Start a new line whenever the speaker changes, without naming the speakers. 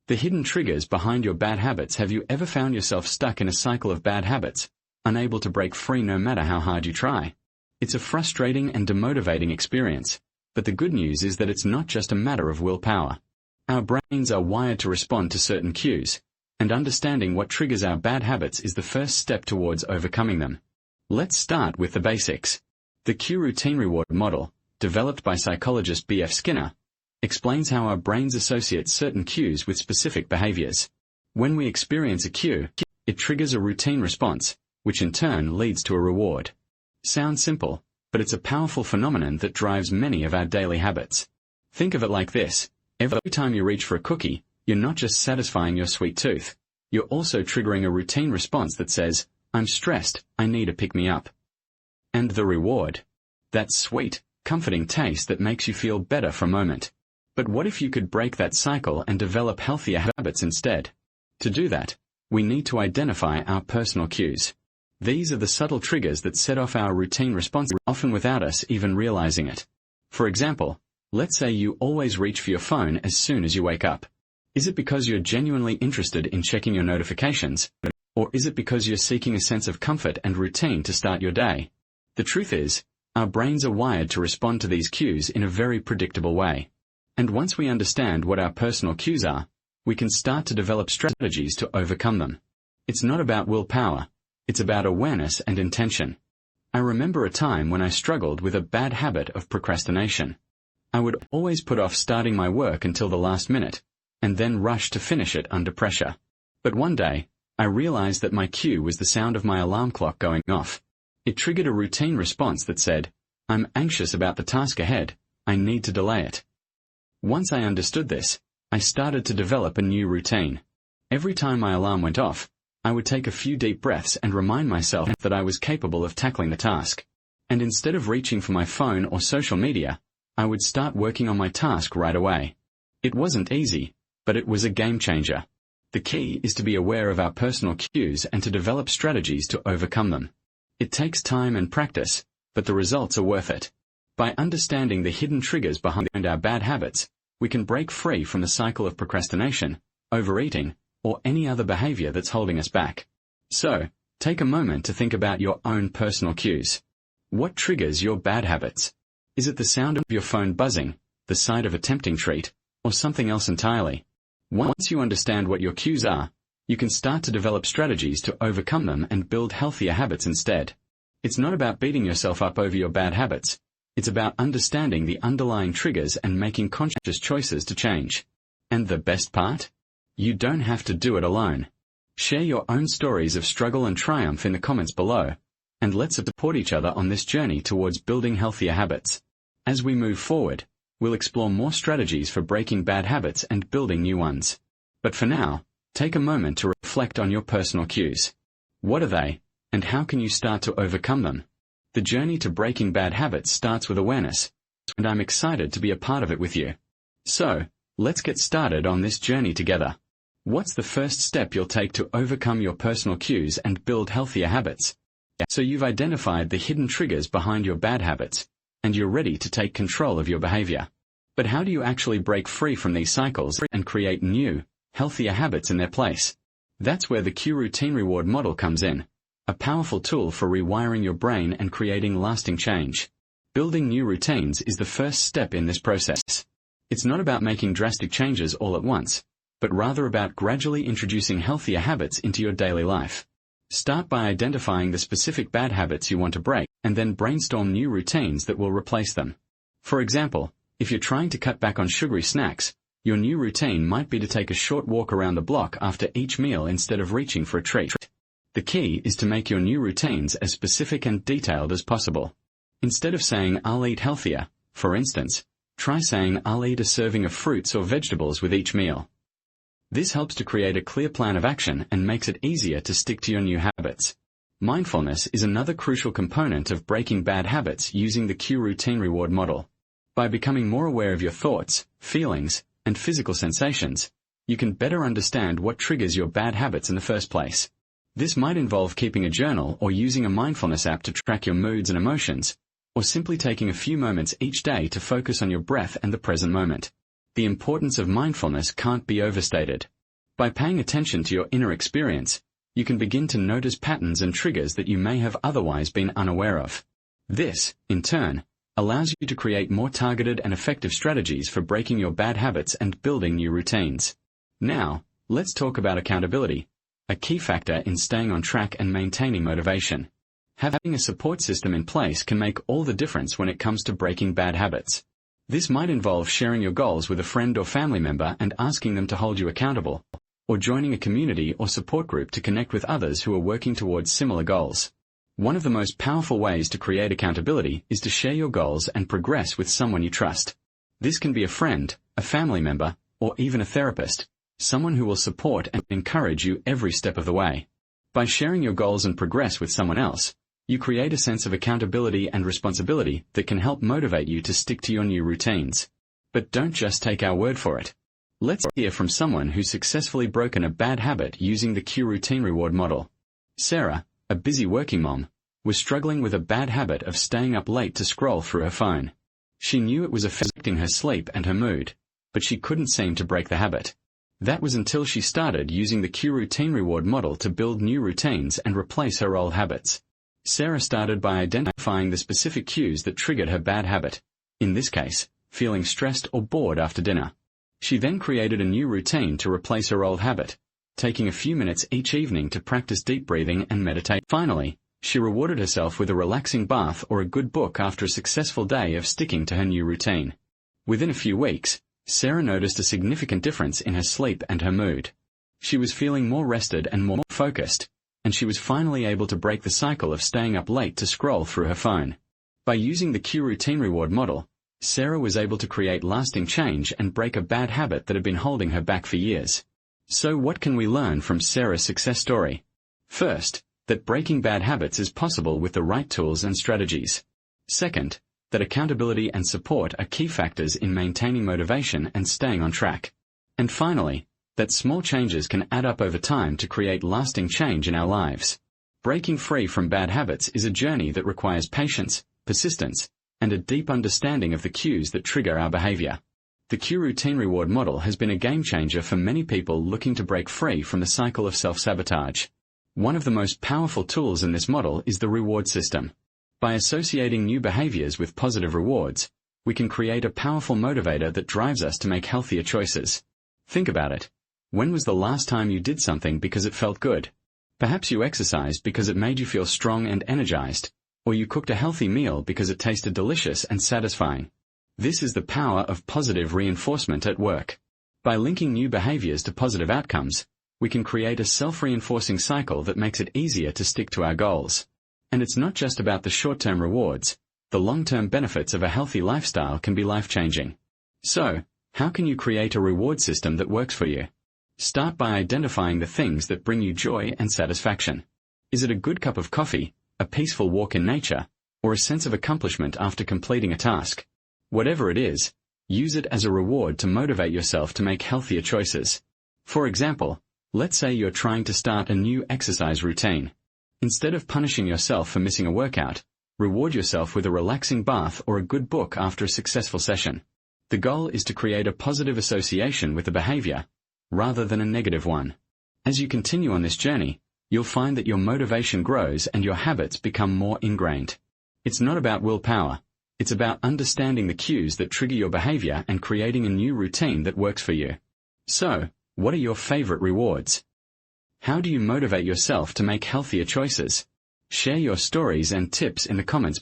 The hidden triggers behind your bad habits. Have you ever found yourself stuck in a cycle of bad habits, unable to break free no matter how hard you try? It's a frustrating and demotivating experience, but the good news is that it's not just a matter of willpower. Our brains are wired to respond to certain cues, and understanding what triggers our bad habits is the first step towards overcoming them. Let's start with the basics. The cue routine reward model, developed by psychologist B.F. Skinner, explains how our brains associate certain cues with specific behaviors. When we experience a cue, it triggers a routine response, which in turn leads to a reward. Sounds simple, but it's a powerful phenomenon that drives many of our daily habits. Think of it like this. Every time you reach for a cookie, you're not just satisfying your sweet tooth. You're also triggering a routine response that says, "I'm stressed, I need a pick-me-up." And the reward? That sweet, comforting taste that makes you feel better for a moment. But what if you could break that cycle and develop healthier habits instead? To do that, we need to identify our personal cues. These are the subtle triggers that set off our routine responses, often without us even realizing it. For example, let's say you always reach for your phone as soon as you wake up. Is it because you're genuinely interested in checking your notifications, or is it because you're seeking a sense of comfort and routine to start your day? The truth is, our brains are wired to respond to these cues in a very predictable way. And once we understand what our personal cues are, we can start to develop strategies to overcome them. It's not about willpower, it's about awareness and intention. I remember a time when I struggled with a bad habit of procrastination. I would always put off starting my work until the last minute, and then rush to finish it under pressure. But one day, I realized that my cue was the sound of my alarm clock going off. It triggered a routine response that said, "I'm anxious about the task ahead, I need to delay it." Once I understood this, I started to develop a new routine. Every time my alarm went off, I would take a few deep breaths and remind myself that I was capable of tackling the task. And instead of reaching for my phone or social media, I would start working on my task right away. It wasn't easy, but it was a game changer. The key is to be aware of our personal cues and to develop strategies to overcome them. It takes time and practice, but the results are worth it. By understanding the hidden triggers behind our bad habits, we can break free from the cycle of procrastination, overeating, or any other behavior that's holding us back. So, take a moment to think about your own personal cues. What triggers your bad habits? Is it the sound of your phone buzzing, the sight of a tempting treat, or something else entirely? Once you understand what your cues are, you can start to develop strategies to overcome them and build healthier habits instead. It's not about beating yourself up over your bad habits. It's about understanding the underlying triggers and making conscious choices to change. And the best part? You don't have to do it alone. Share your own stories of struggle and triumph in the comments below, and let's support each other on this journey towards building healthier habits. As we move forward, we'll explore more strategies for breaking bad habits and building new ones. But for now, take a moment to reflect on your personal cues. What are they, and how can you start to overcome them? The journey to breaking bad habits starts with awareness, and I'm excited to be a part of it with you. So, let's get started on this journey together. What's the first step you'll take to overcome your personal cues and build healthier habits? So you've identified the hidden triggers behind your bad habits, and you're ready to take control of your behavior. But how do you actually break free from these cycles and create new, healthier habits in their place? That's where the cue routine reward model comes in. A powerful tool for rewiring your brain and creating lasting change. Building new routines is the first step in this process. It's not about making drastic changes all at once, but rather about gradually introducing healthier habits into your daily life. Start by identifying the specific bad habits you want to break, and then brainstorm new routines that will replace them. For example, if you're trying to cut back on sugary snacks, your new routine might be to take a short walk around the block after each meal instead of reaching for a treat. The key is to make your new routines as specific and detailed as possible. Instead of saying, "I'll eat healthier," for instance, try saying, "I'll eat a serving of fruits or vegetables with each meal." This helps to create a clear plan of action and makes it easier to stick to your new habits. Mindfulness is another crucial component of breaking bad habits using the cue routine reward model. By becoming more aware of your thoughts, feelings, and physical sensations, you can better understand what triggers your bad habits in the first place. This might involve keeping a journal or using a mindfulness app to track your moods and emotions, or simply taking a few moments each day to focus on your breath and the present moment. The importance of mindfulness can't be overstated. By paying attention to your inner experience, you can begin to notice patterns and triggers that you may have otherwise been unaware of. This, in turn, allows you to create more targeted and effective strategies for breaking your bad habits and building new routines. Now, let's talk about accountability, a key factor in staying on track and maintaining motivation. Having a support system in place can make all the difference when it comes to breaking bad habits. This might involve sharing your goals with a friend or family member and asking them to hold you accountable, or joining a community or support group to connect with others who are working towards similar goals. One of the most powerful ways to create accountability is to share your goals and progress with someone you trust. This can be a friend, a family member, or even a therapist, someone who will support and encourage you every step of the way. By sharing your goals and progress with someone else, you create a sense of accountability and responsibility that can help motivate you to stick to your new routines. But don't just take our word for it. Let's hear from someone who's successfully broken a bad habit using the cue routine reward model. Sarah, a busy working mom, was struggling with a bad habit of staying up late to scroll through her phone. She knew it was affecting her sleep and her mood, but she couldn't seem to break the habit. That was until she started using the cue routine reward model to build new routines and replace her old habits. Sarah started by identifying the specific cues that triggered her bad habit, in this case, feeling stressed or bored after dinner. She then created a new routine to replace her old habit, taking a few minutes each evening to practice deep breathing and meditate. Finally, she rewarded herself with a relaxing bath or a good book after a successful day of sticking to her new routine. Within a few weeks, Sarah noticed a significant difference in her sleep and her mood. She was feeling more rested and more focused, and she was finally able to break the cycle of staying up late to scroll through her phone. By using the cue routine reward model, Sarah was able to create lasting change and break a bad habit that had been holding her back for years. So what can we learn from Sarah's success story? First, that breaking bad habits is possible with the right tools and strategies. Second, that accountability and support are key factors in maintaining motivation and staying on track. And finally, that small changes can add up over time to create lasting change in our lives. Breaking free from bad habits is a journey that requires patience, persistence, and a deep understanding of the cues that trigger our behavior. The cue routine reward model has been a game changer for many people looking to break free from the cycle of self-sabotage. One of the most powerful tools in this model is the reward system. By associating new behaviors with positive rewards, we can create a powerful motivator that drives us to make healthier choices. Think about it. When was the last time you did something because it felt good? Perhaps you exercised because it made you feel strong and energized, or you cooked a healthy meal because it tasted delicious and satisfying. This is the power of positive reinforcement at work. By linking new behaviors to positive outcomes, we can create a self-reinforcing cycle that makes it easier to stick to our goals. And it's not just about the short-term rewards. The long-term benefits of a healthy lifestyle can be life-changing. So, how can you create a reward system that works for you? Start by identifying the things that bring you joy and satisfaction. Is it a good cup of coffee, a peaceful walk in nature, or a sense of accomplishment after completing a task? Whatever it is, use it as a reward to motivate yourself to make healthier choices. For example, let's say you're trying to start a new exercise routine. Instead of punishing yourself for missing a workout, reward yourself with a relaxing bath or a good book after a successful session. The goal is to create a positive association with the behavior, rather than a negative one. As you continue on this journey, you'll find that your motivation grows and your habits become more ingrained. It's not about willpower. It's about understanding the cues that trigger your behavior and creating a new routine that works for you. So, what are your favorite rewards? How do you motivate yourself to make healthier choices? Share your stories and tips in the comments.